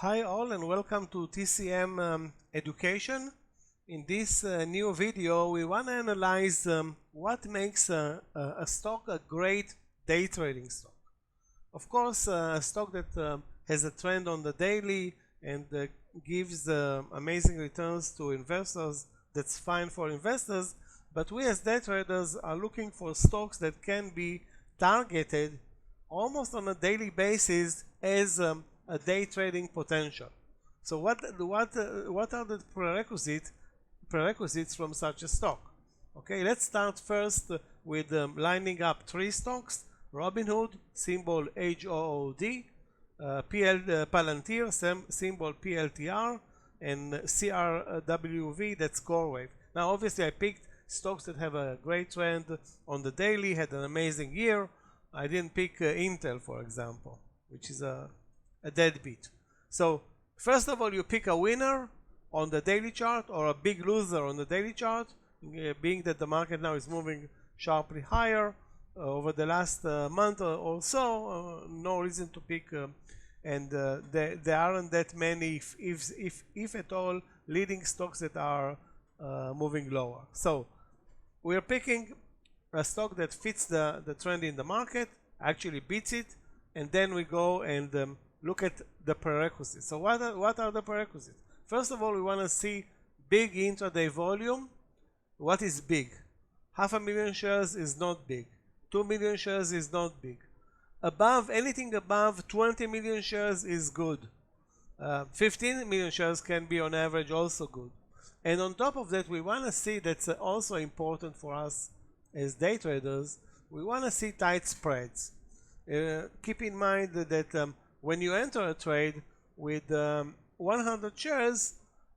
Hi all and welcome to TCM Education. In this new video we want to analyze what makes a stock a great day trading stock. Of course, a stock that has a trend on the daily and gives amazing returns to investors, that's fine for investors, but we as day traders are looking for stocks that can be targeted almost on a daily basis as a day trading potential. So what are the prerequisites from such a stock? Okay, let's start first with lining up three stocks: Robinhood, symbol HOOD, Palantir, symbol PLTR, and CRWV, that's CoreWave. Now obviously I picked stocks that have a great trend on the daily, had an amazing year. I didn't pick Intel, for example, which is a deadbeat. So first of all, you pick a winner on the daily chart or a big loser on the daily chart, being that the market now is moving sharply higher over the last month or so. No reason to pick, and there aren't that many, if at all, leading stocks that are moving lower. So we're picking a stock that fits the trend in the market, actually beats it, and then we go and look at the prerequisites. So what are the prerequisites? First of all, we want to see big intraday volume. What is big? 500,000 shares is not big. 2 million shares is not big. Anything above 20 million shares is good. 15 million shares can be on average also good. And on top of that, we want to see, that's also important for us as day traders, we want to see tight spreads. Keep in mind that when you enter a trade with 100 shares,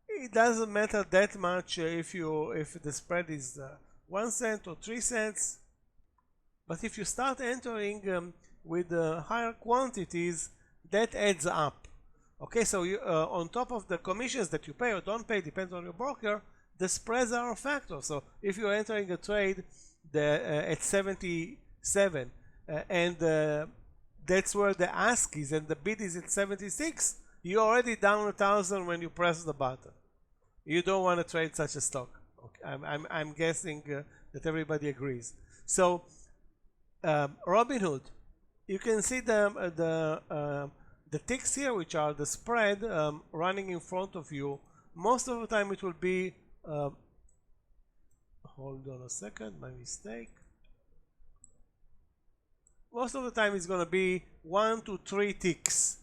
it doesn't matter that much if the spread is 1 cent or 3 cents. But if you start entering with higher quantities, that adds up. Okay, so you, on top of the commissions that you pay or don't pay, depends on your broker, the spreads are a factor. So if you're entering a trade at 77 and that's where the ask is and the bid is at 76, you're already down 1,000 when you press the button. You don't want to trade such a stock. Okay, I'm guessing that everybody agrees. So Robinhood, you can see the ticks here, which are the spread running in front of you. Most of the time it will be hold on a second, my mistake. Most of the time it's going to be 1 to 3 ticks.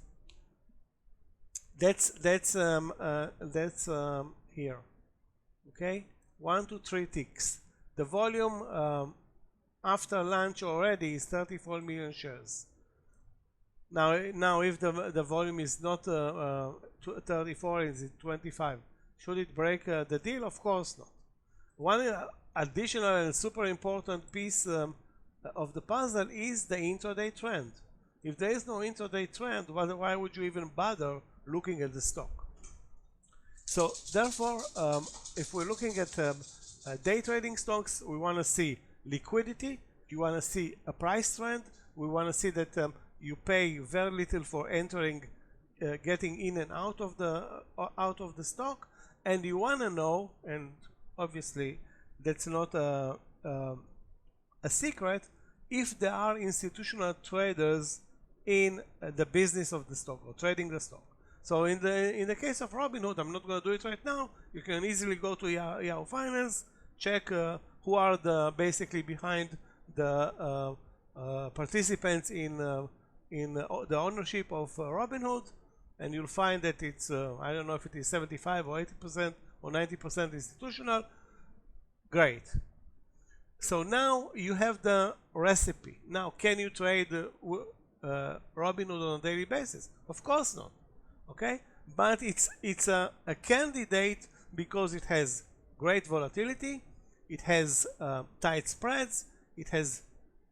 That's here. Okay, 1 to 3 ticks. The volume after lunch already is 34 million shares. Now if the volume is not 34, is it 25? Should it break the deal? Of course not. One additional and super important piece of the puzzle is the intraday trend. If there is no intraday trend, why would you even bother looking at the stock? So therefore, if we're looking at day trading stocks, we want to see liquidity, you want to see a price trend, we want to see that you pay very little for entering, getting in and out of the stock, and you want to know, and obviously that's not a secret, if there are institutional traders in the business of the stock or trading the stock. So in the case of Robinhood, I'm not going to do it right now. You can easily go to Yahoo Finance, check who are basically behind the participants in the ownership of Robinhood, and you'll find that it's I don't know if it is 75 or 80% or 90% institutional. Great. So now you have the recipe. Now, can you trade Robinhood on a daily basis? Of course not. Okay, but it's a candidate because it has great volatility, it has tight spreads, it has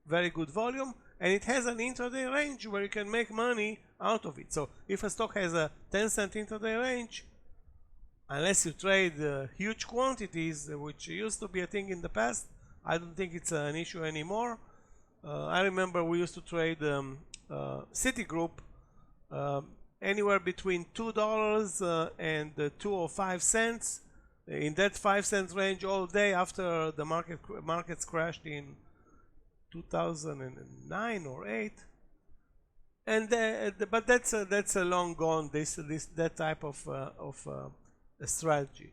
very good volume, and it has an intraday range where you can make money out of it. So if a stock has a 10-cent intraday range, unless you trade huge quantities, which used to be a thing in the past, I don't think it's an issue anymore. I remember we used to trade Citigroup anywhere between $2 and 2 or 5 cents. In that 5 cents range all day after the markets crashed in 2009 or 8. And but that's a long gone, that type of a strategy.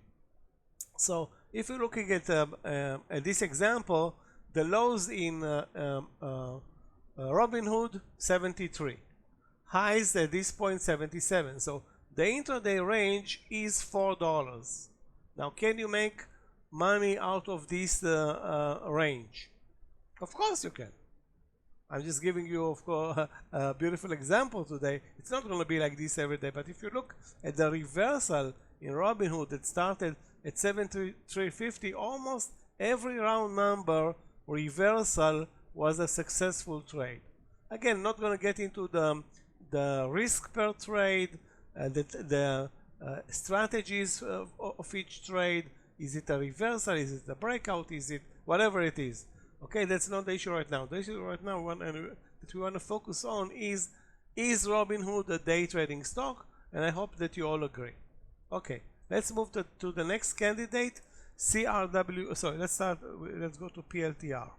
So if you're looking at this example, the lows in Robinhood 73, highs at this point 77. So the intraday range is $4. Now, can you make money out of this range? Of course you can. I'm just giving you, of course, a beautiful example today. It's not going to be like this every day, but if you look at the reversal in Robinhood that started at 73.50, almost every round number reversal was a successful trade. Again, not going to get into the risk per trade, the strategies of each trade. Is it a reversal? Is it a breakout? Is it whatever it is? Okay, that's not the issue right now. The issue right now that we want to focus on is Robinhood a day trading stock? And I hope that you all agree. Okay, let's move to the next candidate, CRW. Sorry, let's go to PLTR.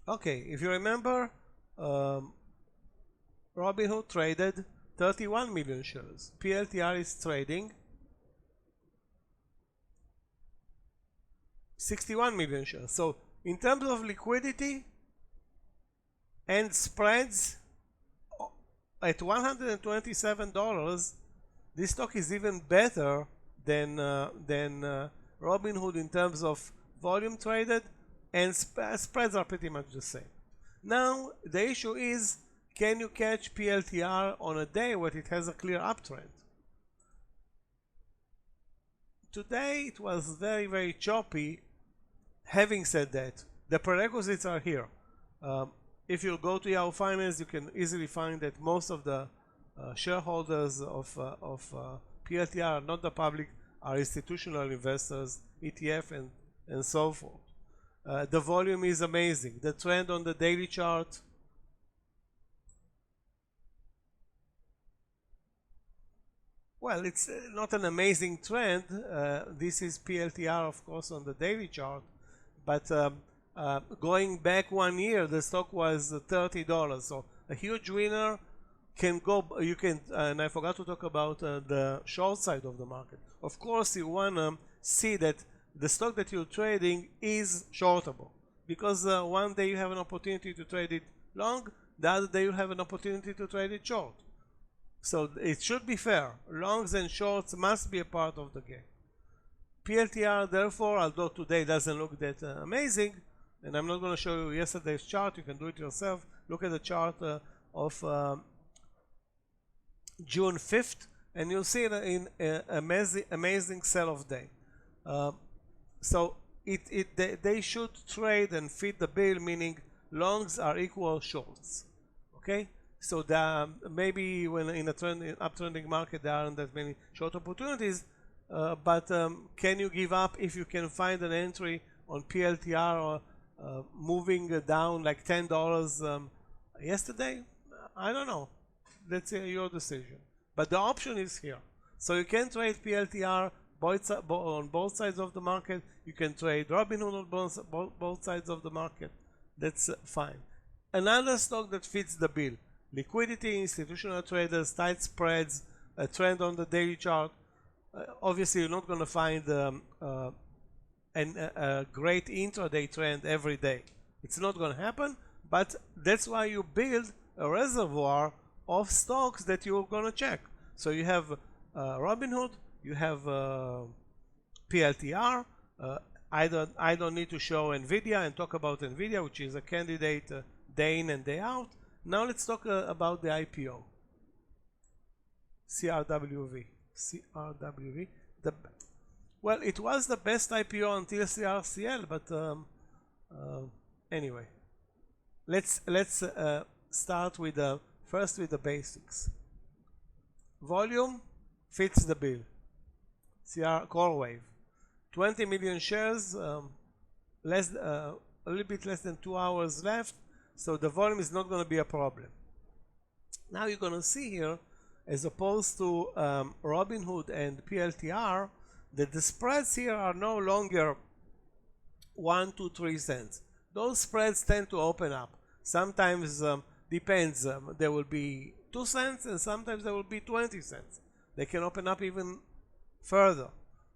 Okay, if you remember, Robinhood traded 31 million shares. PLTR is trading 61 million shares. So in terms of liquidity and spreads at $127, this stock is even better than Robinhood in terms of volume traded, and spreads are pretty much the same. Now the issue is, can you catch PLTR on a day where it has a clear uptrend? Today it was very, very choppy. Having said that, the prerequisites are here. If you go to Yahoo Finance, you can easily find that most of the shareholders of PLTR, not the public, are institutional investors, ETF and so forth. The volume is amazing. The trend on the daily chart, well, it's not an amazing trend. This is PLTR, of course, on the daily chart, but going back 1 year, the stock was $30. So a huge winner can go. You can, and I forgot to talk about the short side of the market. Of course, you want to see that the stock that you're trading is shortable, because one day you have an opportunity to trade it long, the other day you have an opportunity to trade it short. So it should be fair. Longs and shorts must be a part of the game. PLTR, therefore, although today doesn't look that amazing, and I'm not going to show you yesterday's chart, you can do it yourself. Look at the chart of June 5th, and you'll see it in amazing sell-off day. So they should trade and fit the bill, meaning longs are equal shorts. Okay, so maybe when in a uptrending market there aren't that many short opportunities, but can you give up if you can find an entry on PLTR or moving down like $10 yesterday? I don't know. That's your decision. But the option is here. So you can trade PLTR on both sides of the market. You can trade Robinhood on both sides of the market. That's fine. Another stock that fits the bill: liquidity, institutional traders, tight spreads, a trend on the daily chart. Obviously, you're not going to find a great intraday trend every day. It's not going to happen, but that's why you build a reservoir of stocks that you're going to check. So you have Robinhood, you have PLTR. I don't need to show NVIDIA and talk about NVIDIA, which is a candidate day in and day out. Now let's talk about the IPO. CRWV. Well, it was the best IPO until CRCL, but anyway, let's start with first with the basics. Volume fits the bill. CoreWave, 20 million shares, a little bit less than 2 hours left, so the volume is not going to be a problem. Now you're going to see here, as opposed to Robinhood and PLTR, that the spreads here are no longer 1 to 3 cents. Those spreads tend to open up. Sometimes depends, there will be 2 cents and sometimes there will be 20 cents. They can open up even further.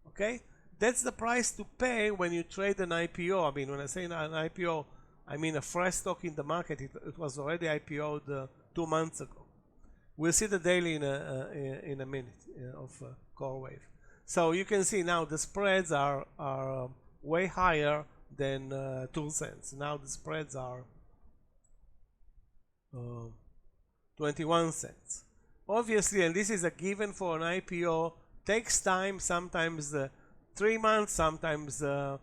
Okay, that's the price to pay when you trade an IPO. I mean, when I say an IPO, I mean a fresh stock in the market. It was already IPO'd 2 months ago. We'll see the daily in a minute of CoreWave. So you can see now the spreads are way higher than 2 cents. Now the spreads are 21 cents. Obviously, and this is a given for an IPO, takes time, sometimes 3 months, sometimes 4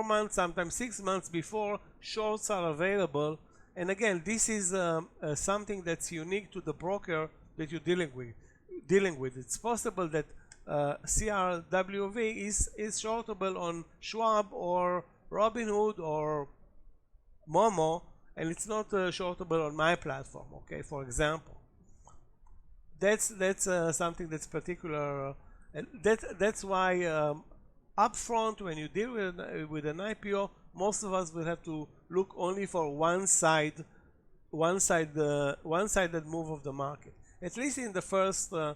months, sometimes 6 months before shorts are available. And again, this is something that's unique to the broker that you're dealing with. It's possible that CRWV is shortable on Schwab or Robinhood or Momo, and it's not shortable on my platform. Okay, for example, that's something that's particular. And that's why upfront, when you deal with an IPO, most of us will have to look only for one-sided move of the market, at least in the first 3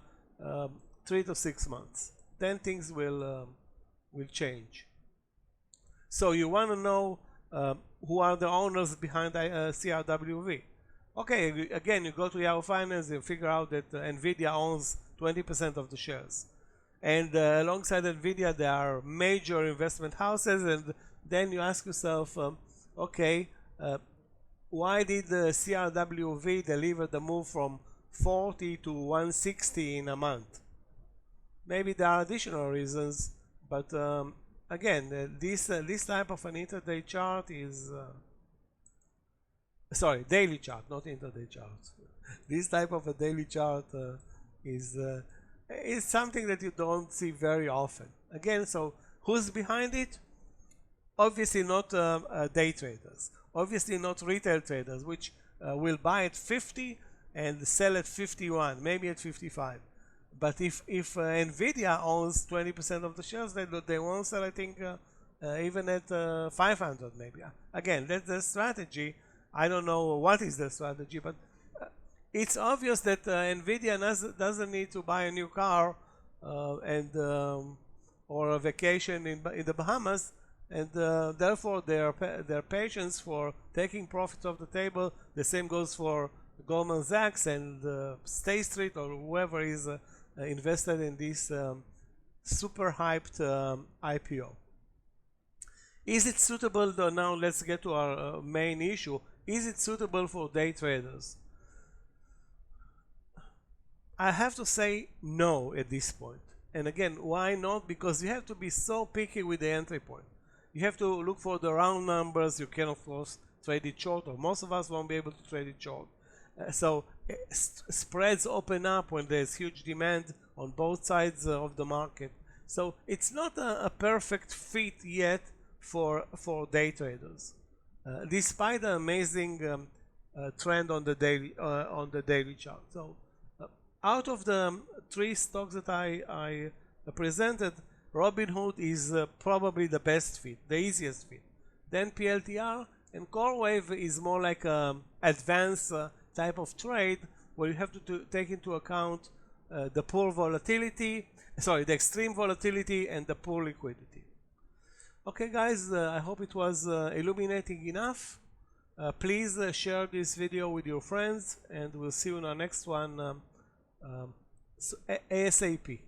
to 6 months. Then things will change. So you want to know who are the owners behind CRWV. Okay, again, you go to Yahoo Finance and figure out that NVIDIA owns 20% of the shares. And alongside NVIDIA, there are major investment houses, and then you ask yourself, okay, why did the CRWV deliver the move from 40 to 160 in a month? Maybe there are additional reasons, but again, this type of an intraday chart is sorry, daily chart, not intraday chart. This type of a daily chart is something that you don't see very often. Again, so who's behind it? Obviously not day traders. Obviously not retail traders, which will buy at 50 and sell at 51, maybe at 55. But if NVIDIA owns 20% of the shares, they won't sell, I think, even at 500 maybe. Again, that's the strategy. I don't know what is the strategy, but it's obvious that NVIDIA doesn't need to buy a new car or a vacation in the Bahamas, and therefore their patience for taking profits off the table. The same goes for Goldman Sachs and State Street or whoever is invested in this super hyped IPO. Is it suitable though? Now let's get to our main issue. Is it suitable for day traders? I have to say no at this point. And again, why not? Because you have to be so picky with the entry point. You have to look for the round numbers. You can, of course, trade it short, or most of us won't be able to trade it short. So spreads open up when there's huge demand on both sides of the market. So it's not a perfect fit yet for day traders, despite the amazing trend on the daily chart. So out of the 3 stocks that I presented, Robinhood is probably the best fit, the easiest fit. Then PLTR, and CoreWave is more like an advanced type of trade where you have to take into account the poor volatility, the extreme volatility and the poor liquidity. Okay guys, I hope it was illuminating enough. Please share this video with your friends, and we'll see you in our next one ASAP.